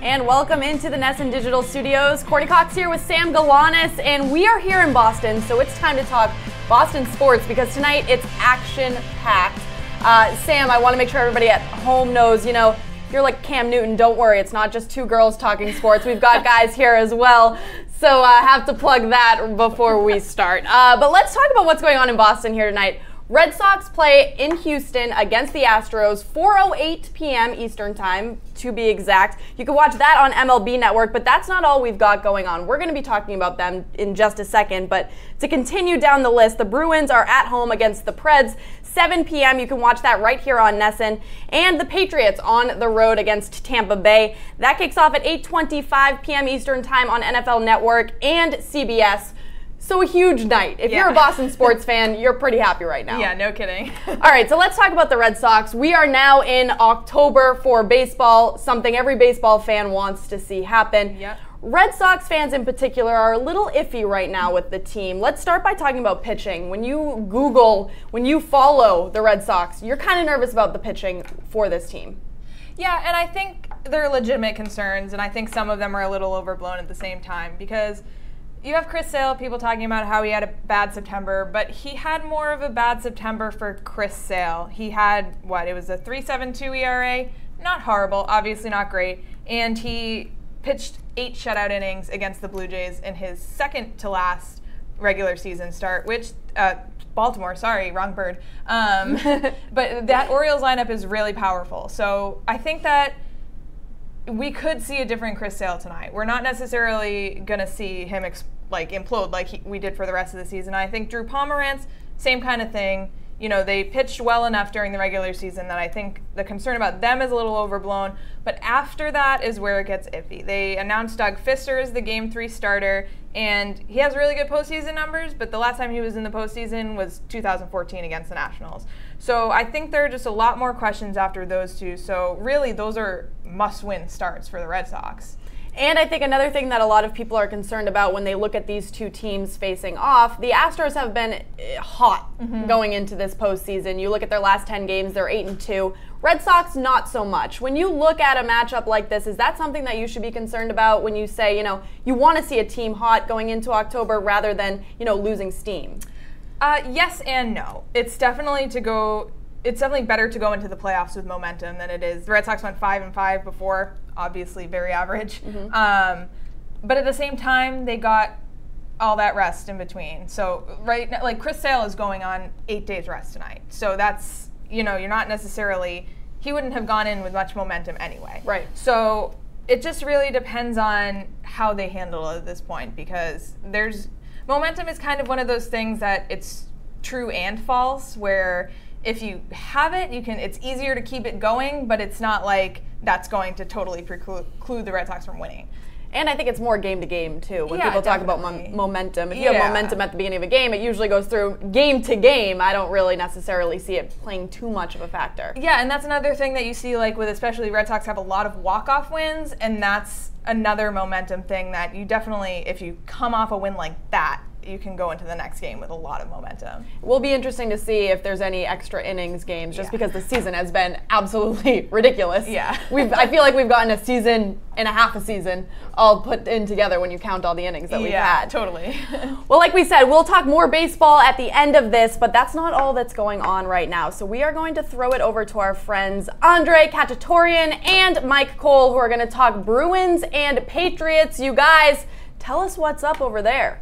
And welcome into the NESN Digital Studios. Courtney Cox here with Sam Galanis, and we are here in Boston, so it's time to talk Boston sports because tonight it's action-packed. Sam, I want to make sure everybody at home knows, you know, you're like Cam Newton, don't worry, it's not just two girls talking sports. We've got guys here as well, so I have to plug that before we start. But let's talk about what's going on in Boston here tonight. Red Sox play in Houston against the Astros, 4:08 p.m. Eastern Time, to be exact. You can watch that on MLB Network, but that's not all we've got going on. We're going to be talking about them in just a second, but to continue down the list, the Bruins are at home against the Preds, 7 p.m. You can watch that right here on NESN, and the Patriots on the road against Tampa Bay. That kicks off at 8:25 p.m. Eastern Time on NFL Network and CBS. So a huge night. If you're a Boston sports fan, you're pretty happy right now. Yeah, no kidding. All right, so let's talk about the Red Sox. We are now in October for baseball, something every baseball fan wants to see happen. Yep. Red Sox fans in particular are a little iffy right now with the team. Let's start by talking about pitching. When you follow the Red Sox, you're kind of nervous about the pitching for this team. Yeah, and I think they're legitimate concerns, and I think some of them are a little overblown at the same time because you have Chris Sale, people talking about how he had a bad September, but he had more of a bad September for Chris Sale. He had, it was a 3.72 ERA, not horrible, obviously not great, and he pitched 8 shutout innings against the Blue Jays in his second to last regular season start, which, Baltimore, sorry, wrong bird. But that Orioles lineup is really powerful, so I think that we could see a different Chris Sale tonight. We're not necessarily going to see him implode like we did for the rest of the season. I think Drew Pomeranz, same kind of thing. You know, they pitched well enough during the regular season that I think the concern about them is a little overblown. But after that is where it gets iffy. They announced Doug Fister as the Game 3 starter, and he has really good postseason numbers, but the last time he was in the postseason was 2014 against the Nationals. So I think there are just a lot more questions after those two. So really, those are must-win starts for the Red Sox. And I think another thing that a lot of people are concerned about when they look at these two teams facing off, the Astros have been hot going into this postseason. You look at their last 10 games, they're 8-2. Red Sox, not so much. When you look at a matchup like this, is that something that you should be concerned about when you say, you know, you want to see a team hot going into October rather than, you know, losing steam? Yes and no. It's definitely better to go into the playoffs with momentum than it is. The Red Sox went 5-5 before, obviously very average. But at the same time, they got all that rest in between. So right now, like Chris Sale is going on 8 days rest tonight. So that's, you know, you're not necessarily, he wouldn't have gone in with much momentum anyway. Right. So it just really depends on how they handle it at this point because momentum is kind of one of those things that it's true and false where if you have it, it's easier to keep it going, but it's not like that's going to totally preclude the Red Sox from winning. And I think it's more game to game, too. When people talk about momentum, if you have momentum at the beginning of a game, it usually goes through game to game. I don't really necessarily see it playing too much of a factor. Yeah, and that's another thing that you see, like with especially Red Sox have a lot of walk-off wins, and that's another momentum thing that you definitely, if you come off a win like that, you can go into the next game with a lot of momentum. It will be interesting to see if there's any extra innings games, just because the season has been absolutely ridiculous. Yeah. I feel like we've gotten a season and a half a season all put in together when you count all the innings that we've had. Yeah, totally. Well, like we said, we'll talk more baseball at the end of this, but that's not all that's going on right now. So we are going to throw it over to our friends Andre Katatorian and Mike Cole, who are going to talk Bruins and Patriots. You guys, tell us what's up over there.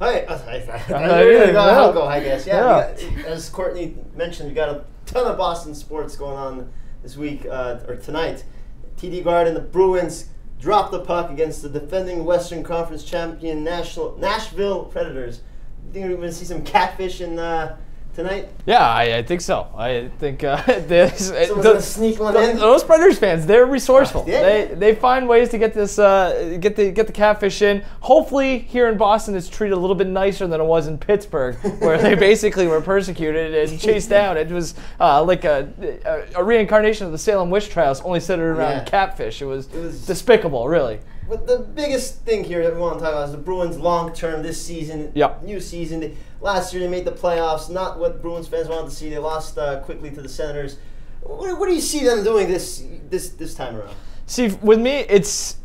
Hi, I'll go, I guess. Yeah. As Courtney mentioned, we got a ton of Boston sports going on this week, or tonight. TD Garden, the Bruins dropped the puck against the defending Western Conference champion Nashville Predators. You think we're going to see some catfish tonight? Yeah, I think so. I think sneak one in. Those Predators fans, they're resourceful. Yeah. They find ways to get this get the catfish in. Hopefully, here in Boston, it's treated a little bit nicer than it was in Pittsburgh, where they basically were persecuted and chased down. It was like a reincarnation of the Salem witch trials, only centered around catfish. It was despicable, really. But the biggest thing here that we want to talk about is the Bruins long term this season, new season. Last year they made the playoffs, not what Bruins fans wanted to see. They lost quickly to the Senators. What do you see them doing this time around? See, with me, it's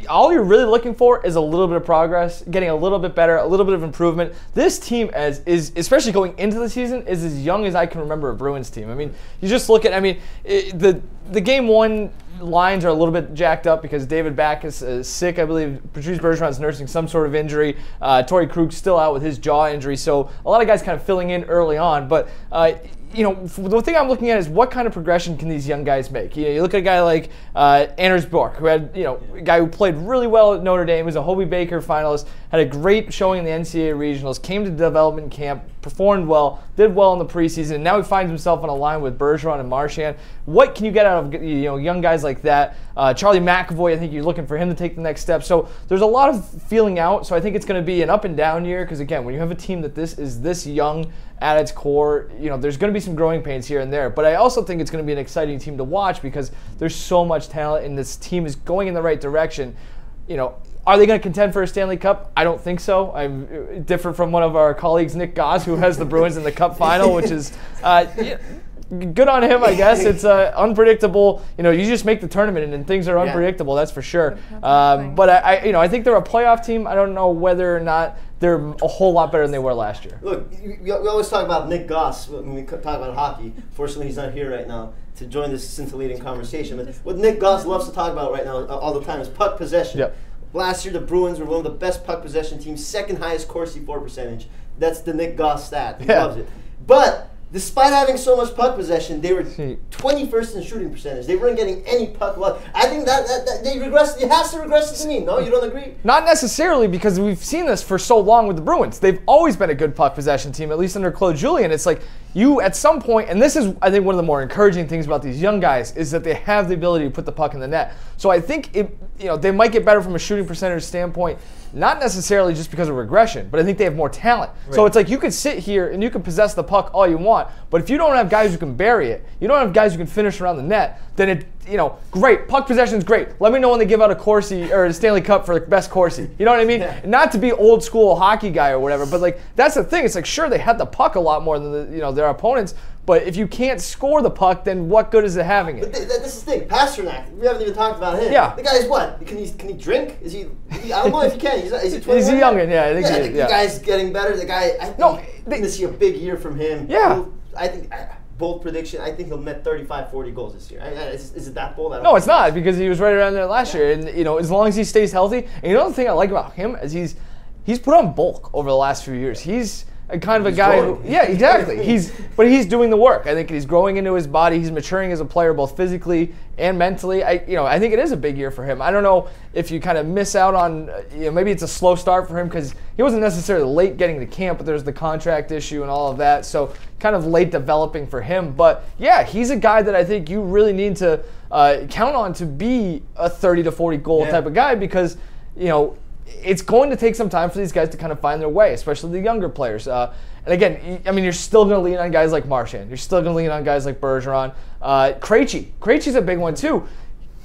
all you're really looking for is a little bit of progress, getting a little bit better, a little bit of improvement. This team is especially going into the season, is as young as I can remember a Bruins team. I mean, you just look at, the game one lines are a little bit jacked up because David Backes is sick, I believe. Patrice Bergeron's nursing some sort of injury. Torrey Krug's still out with his jaw injury. So a lot of guys kind of filling in early on. But, the thing I'm looking at is what kind of progression can these young guys make? You look at a guy like Anders Bjork, who had, a guy who played really well at Notre Dame, was a Hobey Baker finalist, had a great showing in the NCAA regionals, came to development camp, performed well, did well in the preseason, and now he finds himself on a line with Bergeron and Marchand. What can you get out of young guys like that? Charlie McAvoy, I think you're looking for him to take the next step. So there's a lot of feeling out. So I think it's going to be an up and down year because, again, when you have a team that is this young at its core, there's going to be some growing pains here and there. But I also think it's going to be an exciting team to watch because there's so much talent and this team is going in the right direction. Are they going to contend for a Stanley Cup? I don't think so. I'm different from one of our colleagues, Nick Goss, who has the Bruins in the Cup final, which is good on him, I guess. It's unpredictable. You just make the tournament and things are unpredictable. That's for sure. But I think they're a playoff team. I don't know whether or not they're a whole lot better than they were last year. Look, we always talk about Nick Goss when we talk about hockey. Fortunately, he's not here right now to join this scintillating conversation. But what Nick Goss loves to talk about right now all the time is puck possession. Yep. Last year, the Bruins were one of the best puck possession teams, second highest Corsi for percentage. That's the Nick Goss stat. He loves it. But despite having so much puck possession, they were 21st in shooting percentage. They weren't getting any puck luck. I think that they regressed. It has to regress to me. No, you don't agree? Not necessarily, because we've seen this for so long with the Bruins. They've always been a good puck possession team, at least under Claude Julien. It's like you, at some point, and this is, I think, one of the more encouraging things about these young guys, is that they have the ability to put the puck in the net. So I think they might get better from a shooting percentage standpoint, not necessarily just because of regression, but I think they have more talent. Right. So it's like you could sit here and you can possess the puck all you want, but if you don't have guys who can bury it, you don't have guys who can finish around the net, then great, puck possession is great. Let me know when they give out a Corsi or a Stanley Cup for the best Corsi. You know what I mean? Yeah. Not to be old school hockey guy or whatever, but that's the thing. It's like, sure, they had the puck a lot more than their opponents, but if you can't score the puck, then what good is it having it? But this is the thing. Pasternak, we haven't even talked about him. Yeah. The guy is what? Can he drink? Is he? I don't know if he can. Is he 21? He's a youngin', yeah. I think the guy's getting better. The guy. I think going to see a big year from him. Yeah. I think. Bold prediction, I think he'll net 35, 40 goals this year. Is it that bold? No, it's not, because he was right around there last year. And, as long as he stays healthy. And the thing I like about him is he's put on bulk over the last few years. He's a kind of a guy who, yeah, exactly. But he's doing the work. I think he's growing into his body. He's maturing as a player, both physically and mentally. I think it is a big year for him. I don't know if you kind of miss out on, maybe it's a slow start for him because he wasn't necessarily late getting to camp, but there's the contract issue and all of that. So kind of late developing for him. But yeah, he's a guy that I think you really need to count on to be a 30 to 40 goal type of guy because, it's going to take some time for these guys to kind of find their way, especially the younger players. And again, you're still going to lean on guys like Marchand. You're still going to lean on guys like Bergeron. Krejci's a big one too.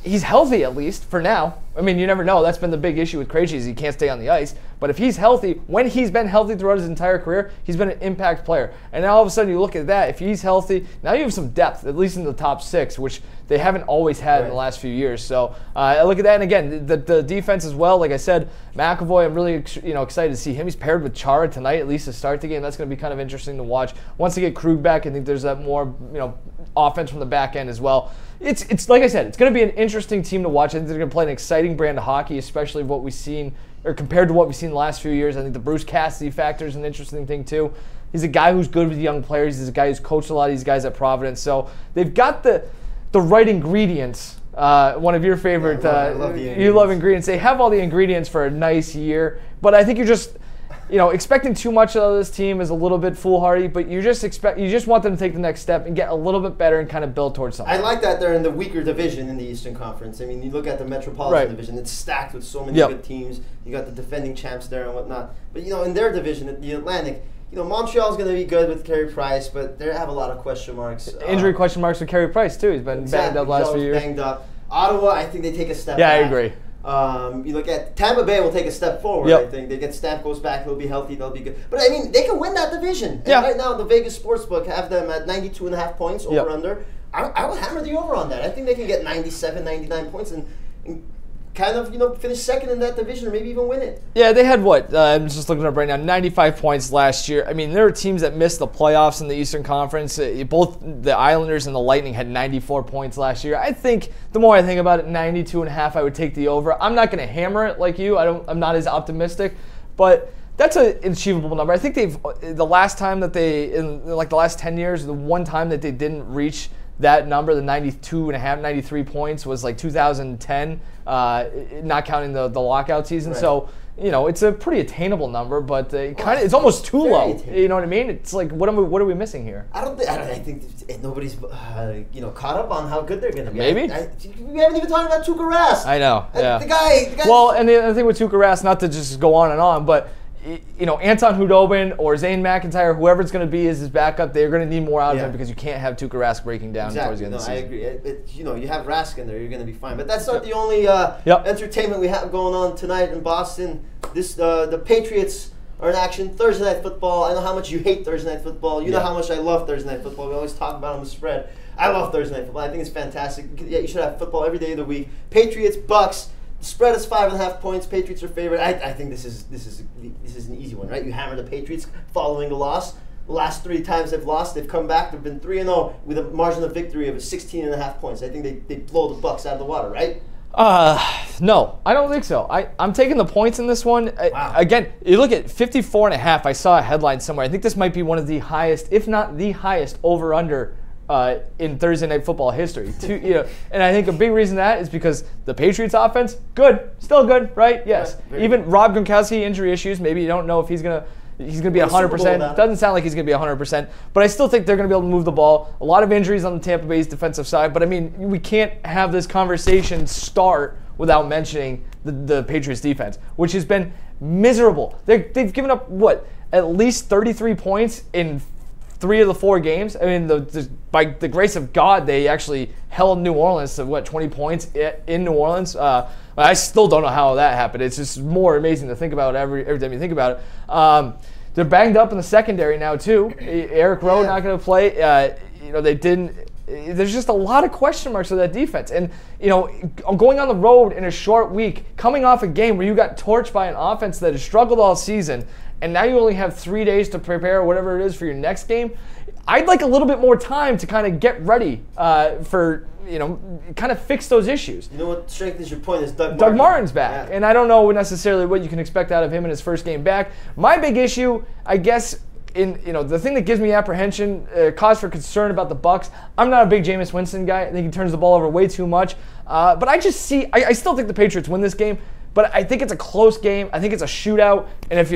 He's healthy, at least for now. You never know. That's been the big issue with Krejci, is he can't stay on the ice. But if he's healthy, when he's been healthy throughout his entire career, he's been an impact player. And now all of a sudden you look at that, if he's healthy, now you have some depth, at least in the top six, which they haven't always had in the last few years. So I look at that, and again, the defense as well. Like I said, McAvoy, I'm really excited to see him. He's paired with Chara tonight, at least to start the game. That's going to be kind of interesting to watch. Once they get Krug back, I think there's that more offense from the back end as well. It's like I said, it's going to be an interesting team to watch. I think they're going to play an exciting brand of hockey, especially what we've seen, or compared to what we've seen the last few years. I think the Bruce Cassidy factor is an interesting thing too. He's a guy who's good with young players. He's a guy who's coached a lot of these guys at Providence. So they've got the right ingredients. One of your favorite, you love ingredients. They have all the ingredients for a nice year, but I think you're just, expecting too much out of this team is a little bit foolhardy. But you just want them to take the next step and get a little bit better and kind of build towards something. I like that they're in the weaker division in the Eastern Conference. You look at the Metropolitan Division; it's stacked with so many good teams. You got the defending champs there and whatnot. But in their division, the Atlantic. Montreal's going to be good with Carey Price, but they have a lot of question marks. Injury question marks with Carey Price, too. He's been banged up last few years. Banged up. Ottawa, I think they take a step back. Yeah, I agree. You look at Tampa Bay will take a step forward, I think. They get Stamkos back, he'll be healthy, they'll be good. But, they can win that division. And right now, the Vegas Sportsbook have them at 92.5 points over under. I would hammer the over on that. I think they can get 97, 99 points and kind of, finish second in that division or maybe even win it. Yeah, they had what? I'm just looking up right now, 95 points last year. I mean, there are teams that missed the playoffs in the Eastern Conference. Both the Islanders and the Lightning had 94 points last year. I think the more I think about it, 92.5, I would take the over. I'm not going to hammer it like you. I'm not as optimistic, but that's an achievable number. I think the last time that in like the last 10 years, the one time that they didn't reach that number, the 92.5, 93 points, was like 2010, not counting the lockout season. Right. So, it's a pretty attainable number, but it's almost too low. Attainable. You know what I mean? It's like, what are we missing here? I think nobody's caught up on how good they're going to be. Maybe. We haven't even talked about Tuukka Rask. I know. Yeah. The guy. Well, and the other thing with Tuukka Rask, not to just go on and on, but Anton Hudobin or Zane McIntyre, whoever it's going to be as his backup, they're going to need more out of him because you can't have Tuukka Rask breaking down towards the end of the season. I agree. You have Rask in there, you're going to be fine. But that's not the only entertainment we have going on tonight in Boston. The Patriots are in action. Thursday Night Football. I know how much you hate Thursday Night Football. You know how much I love Thursday Night Football. We always talk about it on the spread. I love Thursday Night Football. I think it's fantastic. Yeah, you should have football every day of the week. Patriots, Bucks. The spread is 5.5 points. Patriots are favored. I think this is an easy one, right? You hammer the Patriots following the loss. The last 3 times they've lost, they've come back. They've been 3-0 with a margin of victory of 16.5 points. I think they blow the Bucks out of the water, right? No, I don't think so. I'm taking the points in this one. Wow. Again, you look at 54.5. I saw a headline somewhere. I think this might be one of the highest, if not the highest, over/under in Thursday Night Football history. And I think a big reason that is because the Patriots offense, still good, right? Yes. Even Rob Gronkowski injury issues. Maybe you don't know if he's gonna be 100%. Doesn't sound like he's gonna be 100%. But I still think they're gonna be able to move the ball. A lot of injuries on the Tampa Bay's defensive side. But I mean, we can't have this conversation start without mentioning the Patriots defense, which has been miserable. They've given up at least 33 points in 3 of the 4 games. I mean, by the grace of God, they actually held New Orleans to 20 points in New Orleans. I still don't know how that happened. It's just more amazing to think about every time you think about it. They're banged up in the secondary now too. Eric Rowe not going to play. They didn't. There's just a lot of question marks with that defense. And going on the road in a short week, coming off a game where you got torched by an offense that has struggled all season, and now you only have 3 days to prepare whatever it is for your next game. I'd like a little bit more time to kind of get ready for, kind of fix those issues. You know what strengthens your point is Doug Martin's back. Yeah. And I don't know necessarily what you can expect out of him in his first game back. My big issue, I guess, the thing that gives me apprehension, cause for concern about the Bucks, I'm not a big Jameis Winston guy. I think he turns the ball over way too much. But I still think the Patriots win this game, but I think it's a close game. I think it's a shootout. And if,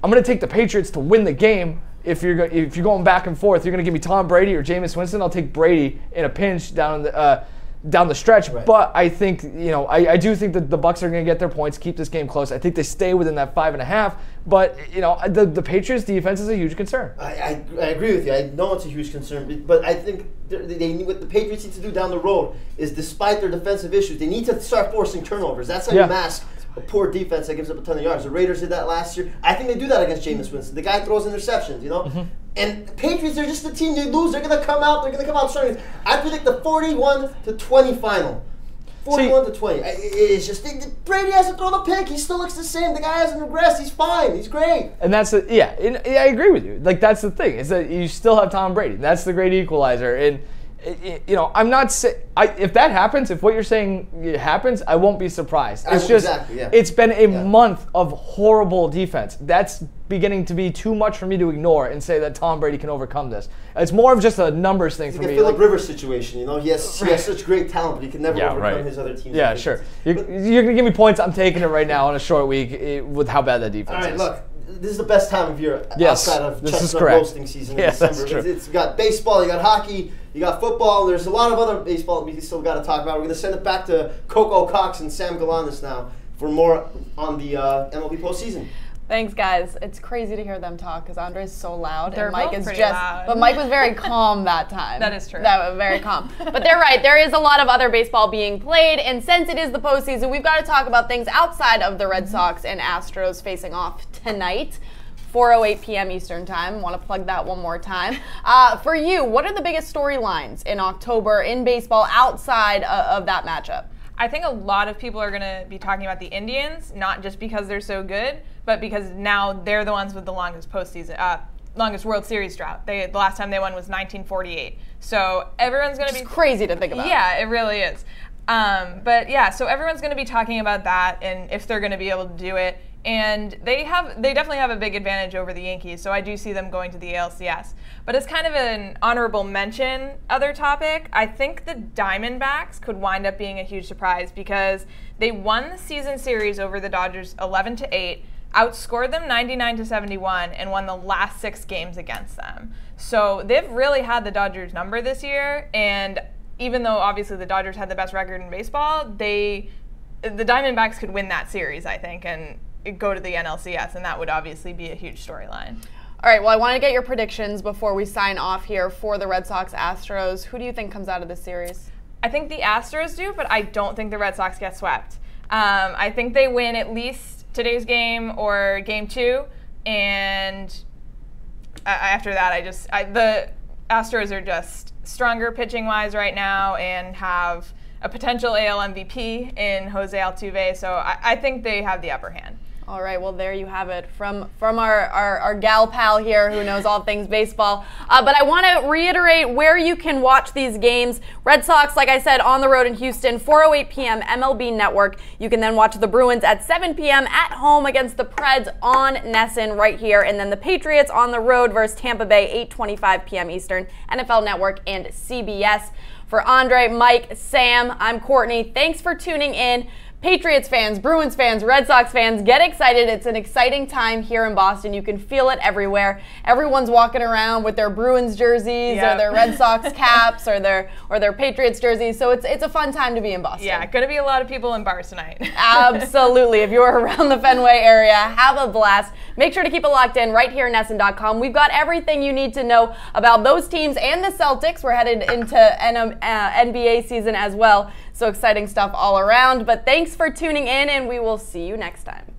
I'm going to take the Patriots to win the game. If you're going back and forth, you're going to give me Tom Brady or Jameis Winston, I'll take Brady in a pinch down the stretch. Right. But I think, I do think that the Bucks are going to get their points, keep this game close. I think they stay within that 5.5. But, the Patriots defense is a huge concern. I agree with you. I know it's a huge concern. But I think what the Patriots need to do down the road is, despite their defensive issues, they need to start forcing turnovers. That's how you mask a poor defense that gives up a ton of yards. The Raiders did that last year. I think they do that against Jameis Winston. The guy throws interceptions, Mm-hmm. And the Patriots, they're just the team. They lose, they're going to come out. They're going to come out strong. I predict the 41-20 final. 41-20. It's just Brady has to throw the pick. He still looks the same. The guy hasn't regressed. He's fine. He's great. And that's I agree with you. Like, that's the thing, is that you still have Tom Brady. That's the great equalizer. And I'm not saying if that happens, if what you're saying happens, I won't be surprised. It's been a month of horrible defense. That's beginning to be too much for me to ignore and say that Tom Brady can overcome this. It's more of just a numbers thing for me. It's like a Phillip Rivers situation, He has such great talent, but he can never overcome his other teams. Yeah, sure. You're going to give me points. I'm taking it right now on a short week with how bad that defense is. All right, look. This is the best time of year outside of chestnut roasting season in December. That's true. It's got baseball, you got hockey, you got football. There's a lot of other baseball we still got to talk about. We're going to send it back to Coco Cox and Sam Galanis now for more on the MLB postseason. Thanks, guys. It's crazy to hear them talk because Andre is so loud and Mike is pretty loud. But Mike was very calm that time. That is true. That was very calm. But they're right. There is a lot of other baseball being played, and since it is the postseason, we've got to talk about things outside of the Red Sox and Astros facing off tonight 4:08 p.m. Eastern Time. Want to plug that one more time. For you, what are the biggest storylines in October in baseball outside of that matchup? I think a lot of people are going to be talking about the Indians, not just because they're so good, but because now they're the ones with the longest postseason, longest World Series drought. The last time they won was 1948. So everyone's going to be crazy to think about. Yeah, it really is. But yeah, so everyone's going to be talking about that and if they're going to be able to do it. And they definitely have a big advantage over the Yankees, so I do see them going to the ALCS. But as kind of an honorable mention, other topic, I think the Diamondbacks could wind up being a huge surprise because they won the season series over the Dodgers 11-8, outscored them 99-71, and won the last 6 games against them. So they've really had the Dodgers' number this year, and even though obviously the Dodgers had the best record in baseball, the Diamondbacks could win that series, I think, and go to the NLCS, and that would obviously be a huge storyline. All right, well, I want to get your predictions before we sign off here for the Red Sox-Astros. Who do you think comes out of this series? I think the Astros do, but I don't think the Red Sox get swept. I think they win at least today's game or game 2, and after that, the Astros are just stronger pitching-wise right now and have a potential AL MVP in Jose Altuve, so I think they have the upper hand. All right, well, there you have it from our gal pal here who knows all things baseball. But I want to reiterate where you can watch these games. Red Sox, like I said, on the road in Houston, 4:08 p.m. MLB Network. You can then watch the Bruins at 7 p.m. at home against the Preds on NESN right here. And then the Patriots on the road versus Tampa Bay, 8:25 p.m. Eastern, NFL Network and CBS. For Andre, Mike, Sam, I'm Courtney. Thanks for tuning in. Patriots fans, Bruins fans, Red Sox fans, get excited. It's an exciting time here in Boston. You can feel it everywhere. Everyone's walking around with their Bruins jerseys or their Red Sox caps or their Patriots jerseys. So it's a fun time to be in Boston. Yeah, going to be a lot of people in bars tonight. Absolutely. If you're around the Fenway area, have a blast. Make sure to keep it locked in right here at NESN.com. We've got everything you need to know about those teams and the Celtics. We're headed into NBA season as well. So exciting stuff all around. But thanks for tuning in, and we will see you next time.